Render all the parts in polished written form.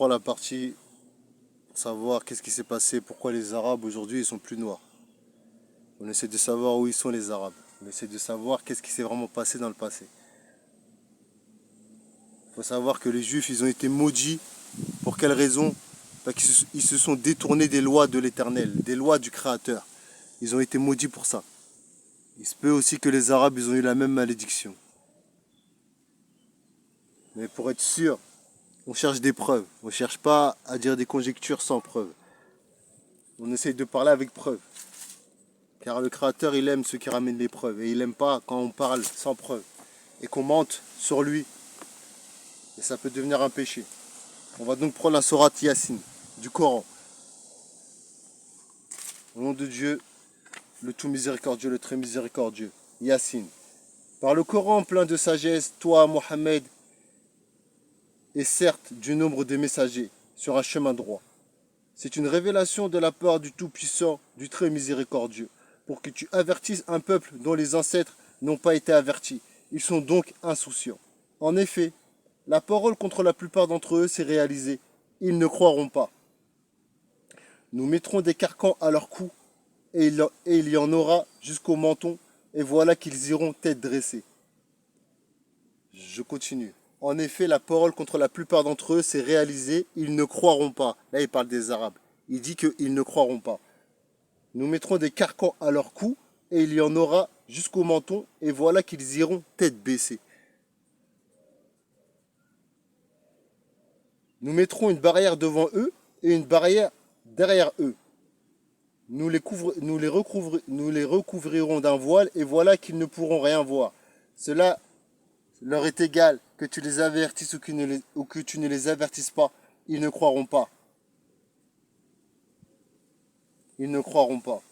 reprend la partie pour savoir qu'est-ce qui s'est passé, pourquoi les Arabes aujourd'hui ils sont plus noirs. On essaie de savoir où ils sont les Arabes. On essaie de savoir qu'est-ce qui s'est vraiment passé dans le passé. Il faut savoir que les Juifs ils ont été maudits. Pour quelle raison? Parce qu'ils se sont détournés des lois de l'Éternel, des lois du Créateur. Ils ont été maudits pour ça. Il se peut aussi que les Arabes ils ont eu la même malédiction. Mais pour être sûr, on cherche des preuves. On ne cherche pas à dire des conjectures sans preuves. On essaye de parler avec preuves. Car le Créateur, il aime ceux qui ramènent les preuves. Et il n'aime pas quand on parle sans preuve. Et qu'on mente sur lui. Et ça peut devenir un péché. On va donc prendre la sourate Yassine du Coran. Au nom de Dieu, le tout miséricordieux, le très miséricordieux. Yassine. Par le Coran plein de sagesse, toi, Mohammed, et certes du nombre des messagers sur un chemin droit. C'est une révélation de la part du Tout-Puissant, du Très Miséricordieux, pour que tu avertisses un peuple dont les ancêtres n'ont pas été avertis. Ils sont donc insouciants. En effet, la parole contre la plupart d'entre eux s'est réalisée. Ils ne croiront pas. Nous mettrons des carcans à leur cou, et il y en aura jusqu'au menton, et voilà qu'ils iront tête dressée. Je continue. En effet, la parole contre la plupart d'entre eux s'est réalisée, ils ne croiront pas. Là, il parle des Arabes. Il dit qu'ils ne croiront pas. Nous mettrons des carcans à leur cou, et il y en aura jusqu'au menton, et voilà qu'ils iront tête baissée. Nous mettrons une barrière devant eux, et une barrière derrière eux. Nous les recouvrirons d'un voile, et voilà qu'ils ne pourront rien voir. Cela leur est égal que tu les avertisses ou que tu ne les avertisses pas. Ils ne croiront pas. Ils ne croiront pas.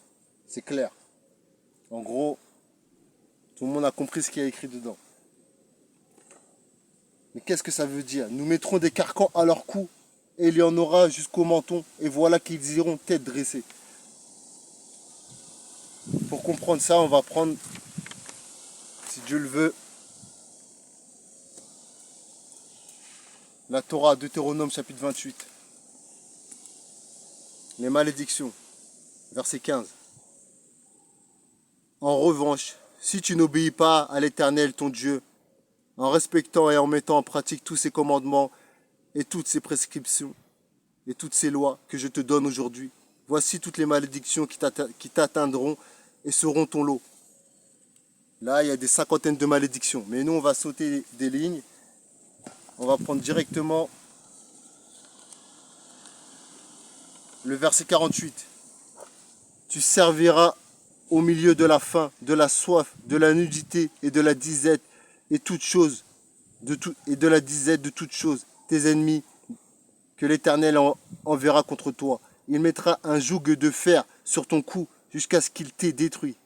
C'est clair. En gros, tout le monde a compris ce qu'il y a écrit dedans. Mais qu'est-ce que ça veut dire? Nous mettrons des carcans à leur cou et il y en aura jusqu'au menton. Et voilà qu'ils iront tête dressée. Pour comprendre ça, on va prendre, si Dieu le veut, la Torah, Deutéronome chapitre 28. Les malédictions, verset 15. En revanche, si tu n'obéis pas à l'Éternel ton Dieu, en respectant et en mettant en pratique tous ses commandements et toutes ses prescriptions et toutes ses lois que je te donne aujourd'hui, voici toutes les malédictions qui t'atteindront et seront ton lot. Là, il y a des cinquantaines de malédictions, mais nous, on va sauter des lignes. On va prendre directement le verset 48. Tu serviras au milieu de la faim, de la soif, de la nudité et de la disette et toutes choses, de toutes choses, tes ennemis que l'Éternel enverra contre toi. Il mettra un joug de fer sur ton cou jusqu'à ce qu'il t'ait détruit.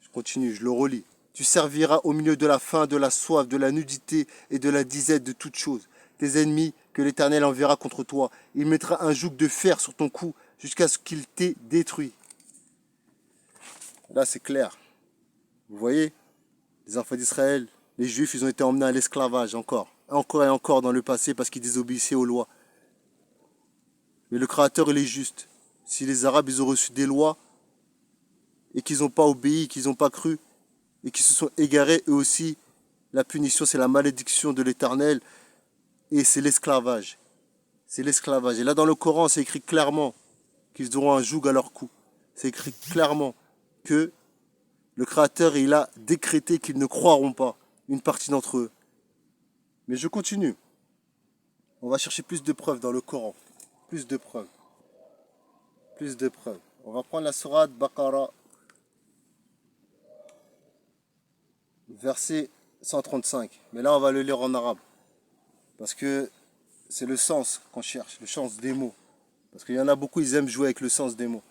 Je continue, je le relis. Tu serviras au milieu de la faim, de la soif, de la nudité et de la disette de toutes choses. Tes ennemis que l'Éternel enverra contre toi. Il mettra un joug de fer sur ton cou jusqu'à ce qu'il t'ait détruit. Là, c'est clair. Vous voyez, les enfants d'Israël, les Juifs, ils ont été emmenés à l'esclavage encore et encore dans le passé parce qu'ils désobéissaient aux lois. Mais le Créateur, il est juste. Si les Arabes, ils ont reçu des lois et qu'ils n'ont pas obéi, qu'ils n'ont pas cru et qu'ils se sont égarés, eux aussi, la punition, c'est la malédiction de l'Éternel et c'est l'esclavage. C'est l'esclavage. Et là, dans le Coran, c'est écrit clairement qu'ils auront un joug à leur cou. C'est écrit clairement que le Créateur, il a décrété qu'ils ne croiront pas, une partie d'entre eux. Mais je continue. On va chercher plus de preuves dans le Coran. Plus de preuves. Plus de preuves. On va prendre la sourate Baqara, verset 135. Mais là, on va le lire en arabe. Parce que c'est le sens qu'on cherche, le sens des mots. Parce qu'il y en a beaucoup, ils aiment jouer avec le sens des mots.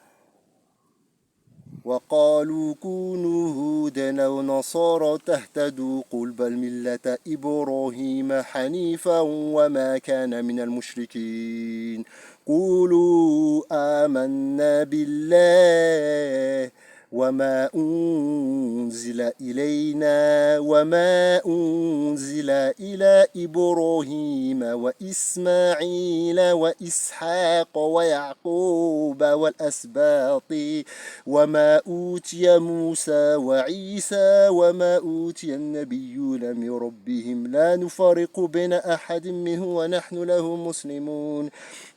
وقالوا كونوا هودا أو نصارى تهتدوا قل بل ملة إبراهيم حنيفا وما كان من المشركين قولوا آمنا بالله وما أنزل إلينا وما أنزل إلى إبراهيم وإسماعيل وإسحاق ويعقوب والأسباط وما أوتي موسى وعيسى وما أوتي النبيون من ربهم لا نفرق بين أحد منه ونحن له مسلمون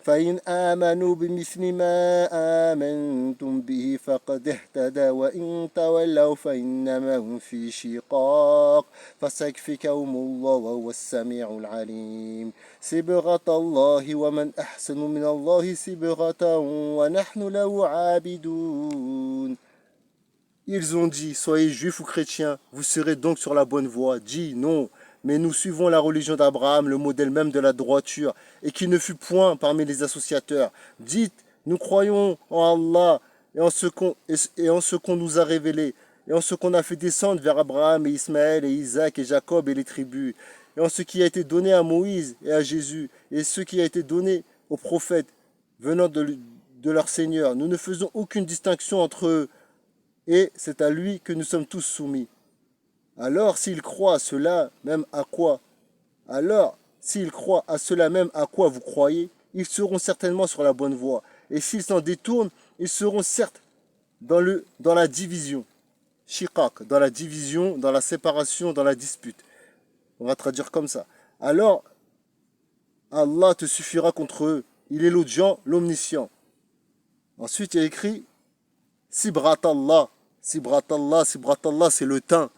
فإن آمنوا بمثل ما آمنتم به فقد اهتدى وإن تولوا فإنما هم في شقاق فسيكفيكهم الله وهو السميع العليم صبغة الله ومن أحسن من الله صبغة ونحن له عابدون. Ils ont dit, soyez juifs ou chrétiens, vous serez donc sur la bonne voie. Dis non, mais nous suivons la religion d'Abraham, le modèle même de la droiture, et qui ne fut point parmi les associateurs. Dites, nous croyons en Allah et en ce qu'on nous a révélé, et en ce qu'on a fait descendre vers Abraham et Ismaël et Isaac et Jacob et les tribus, et en ce qui a été donné à Moïse et à Jésus, et ce qui a été donné aux prophètes venant de leur Seigneur. Nous ne faisons aucune distinction entre eux, et c'est à lui que nous sommes tous soumis. Alors s'ils croient à cela même à quoi vous croyez, ils seront certainement sur la bonne voie. Et s'ils s'en détournent, ils seront certes dans la division. Shiqaq, dans la division, dans la séparation, dans la dispute. On va traduire comme ça. Alors, Allah te suffira contre eux. Il est l'audient, l'omniscient. Ensuite, il y a écrit Sibratallah. Sibratallah, Sibratallah, c'est le teint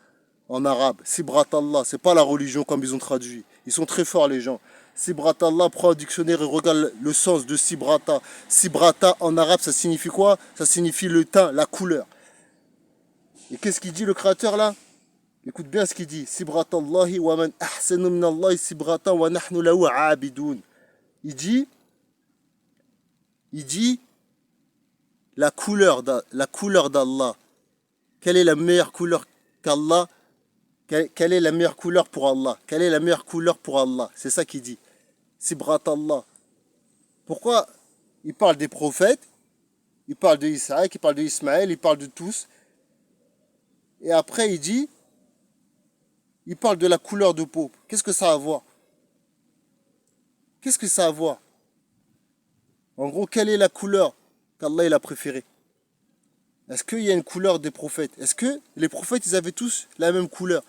en arabe. Sibratallah, c'est pas la religion comme ils ont traduit. Ils sont très forts les gens. Sibratallah, prends un dictionnaire et regarde le sens de Sibrata. Sibrata en arabe, ça signifie quoi? Ça signifie le teint, la couleur. Et qu'est-ce qu'il dit le créateur là? Écoute bien ce qu'il dit. Sibratallahi wa man ahsanu minallahi sibrata wa nahnu lahu abidun. Il dit la couleur d'Allah. Quelle est la meilleure couleur qu'Allah? Quelle est la meilleure couleur pour Allah? Quelle est la meilleure couleur pour Allah? C'est ça qu'il dit. Sibratallah. Pourquoi il parle des prophètes? Il parle de Isaac, il parle de Ismaël, il parle de tous. Et après il parle de la couleur de peau. Qu'est-ce que ça a à voir? Qu'est-ce que ça a à voir? En gros, quelle est la couleur qu'Allah il a préférée? Est-ce qu'il y a une couleur des prophètes? Est-ce que les prophètes, ils avaient tous la même couleur?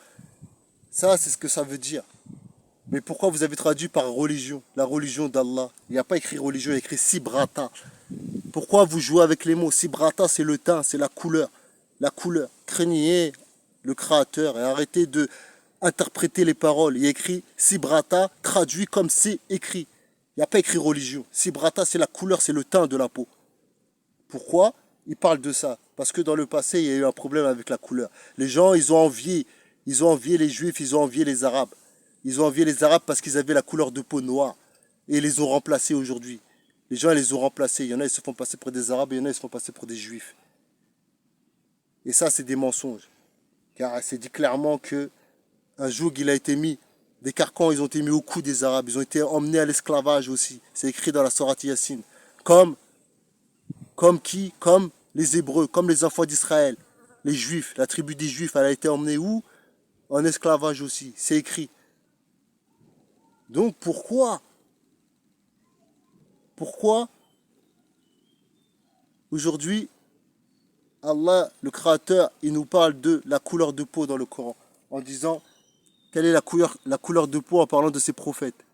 Ça, c'est ce que ça veut dire. Mais pourquoi vous avez traduit par religion? La religion d'Allah. Il n'y a pas écrit religion, il y a écrit Sibrata. Pourquoi vous jouez avec les mots? Sibrata, c'est le teint, c'est la couleur. La couleur. Craignez le créateur et arrêtez de interpréter les paroles. Il y a écrit Sibrata, traduit comme c'est écrit. Il n'y a pas écrit religion. Sibrata, c'est la couleur, c'est le teint de la peau. Pourquoi il parle de ça? Parce que dans le passé, il y a eu un problème avec la couleur. Les gens, ils ont envié les Juifs, ils ont envié les Arabes. Ils ont envié les Arabes parce qu'ils avaient la couleur de peau noire. Et ils les ont remplacés aujourd'hui. Les gens, ils les ont remplacés. Il y en a, ils se font passer pour des Arabes, et il y en a, ils se font passer pour des Juifs. Et ça, c'est des mensonges. Car c'est dit clairement que un joug, il a été mis, des carcans, ils ont été mis au cou des Arabes. Ils ont été emmenés à l'esclavage aussi. C'est écrit dans la Sourate Yassine. Comme qui? Comme les Hébreux, comme les enfants d'Israël. Les Juifs, la tribu des Juifs, elle a été emmenée où? En esclavage aussi. C'est écrit. Donc pourquoi aujourd'hui, Allah, le Créateur, il nous parle de la couleur de peau dans le Coran, en disant quelle est la couleur de peau en parlant de ses prophètes?